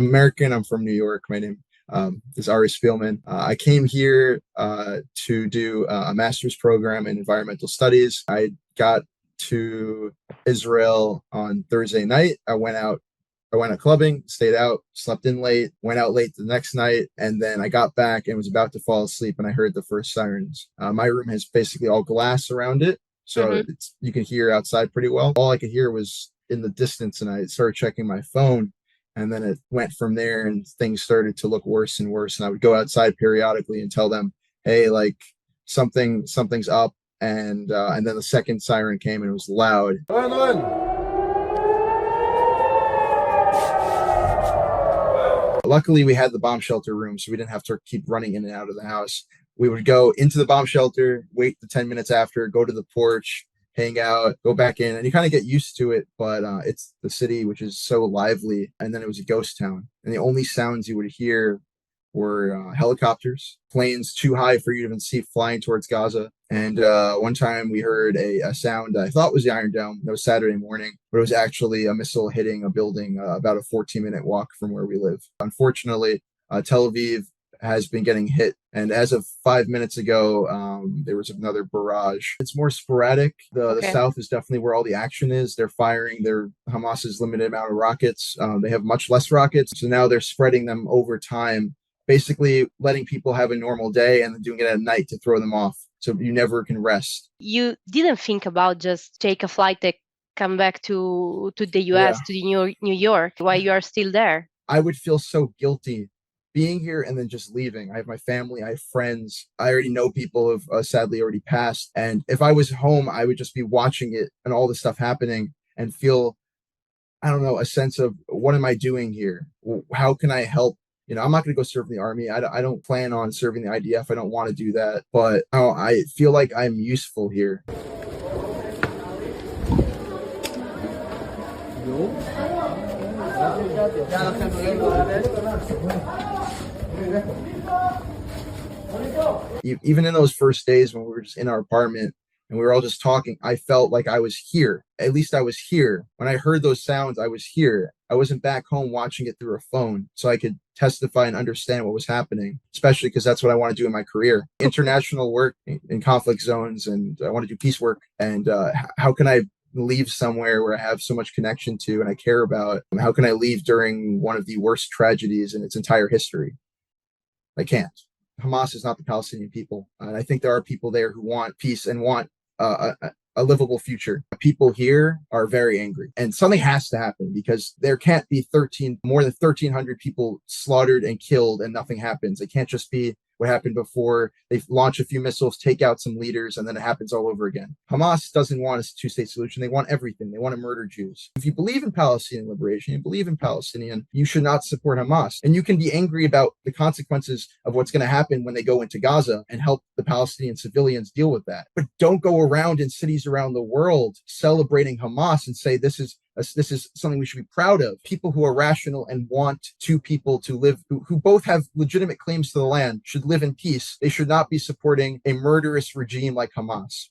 I'm American. I'm from New York. My name is Ari Spielman. I came here to do a master's program in environmental studies. I got to Israel on Thursday night. I went out clubbing, stayed out, slept in late, went out late the next night, and then I got back and was about to fall asleep and I heard the first sirens. My room has basically all glass around it, so Mm-hmm. you can hear outside pretty well. All I could hear was in the distance, and I started checking my phone, and then it went from there, and things started to look worse and worse. And I would go outside periodically and tell them, "Hey, like something's up." And then the second siren came and it was loud. Luckily, we had the bomb shelter room, so we didn't have to keep running in and out of the house. We would go into the bomb shelter, wait the 10 minutes after, go to the porch, hang out, go back in, and you kind of get used to it. But it's the city, which is so lively. And then it was a ghost town. And the only sounds you would hear were helicopters, planes too high for you to even see flying towards Gaza. And one time we heard a sound I thought was the Iron Dome. It was Saturday morning, but it was actually a missile hitting a building about a 14-minute walk from where we live. Unfortunately, Tel Aviv has been getting hit. And as of 5 minutes ago, there was another barrage. It's more sporadic. The south is definitely where all the action is. They're firing their Hamas's limited amount of rockets. They have much less rockets. So now they're spreading them over time, basically letting people have a normal day and then doing it at night to throw them off. So you never can rest. You didn't think about just take a flight to come back to the US, Yeah. to New York, while you are still there? I would feel so guilty being here and then just leaving. I have my family, I have friends. I already know people who have sadly already passed. And if I was home, I would just be watching it and all this stuff happening and feel, I don't know, a sense of what am I doing here? How can I help? I'm not going to go serve in the army. I don't plan on serving the IDF. I don't want to do that. But I feel like I'm useful here. Even in those first days when we were just in our apartment and we were all just talking, I felt like I was here. At least I was here. When I heard those sounds, I was here. I wasn't back home watching it through a phone, so I could testify and understand what was happening, especially because that's what I want to do in my career. International work in conflict zones, and I want to do peace work. And how can I leave somewhere where I have so much connection to and I care about? How can I leave during one of the worst tragedies in its entire history? I can't. Hamas is not the Palestinian people. And I think there are people there who want peace and want a livable future. People here are very angry, and something has to happen because there can't be more than 1,300 people slaughtered and killed and nothing happens. It can't just be what happened before. They launch a few missiles, take out some leaders, and then it happens all over again. Hamas doesn't want a two-state solution. They want everything. They want to murder Jews. If you believe in Palestinian liberation, you believe in Palestinian, you should not support Hamas. And you can be angry about the consequences of what's going to happen when they go into Gaza and help the Palestinian civilians deal with that. But don't go around in cities around the world celebrating Hamas and say this is something we should be proud of. People who are rational and want two people to live, who both have legitimate claims to the land, should live in peace. They should not be supporting a murderous regime like Hamas.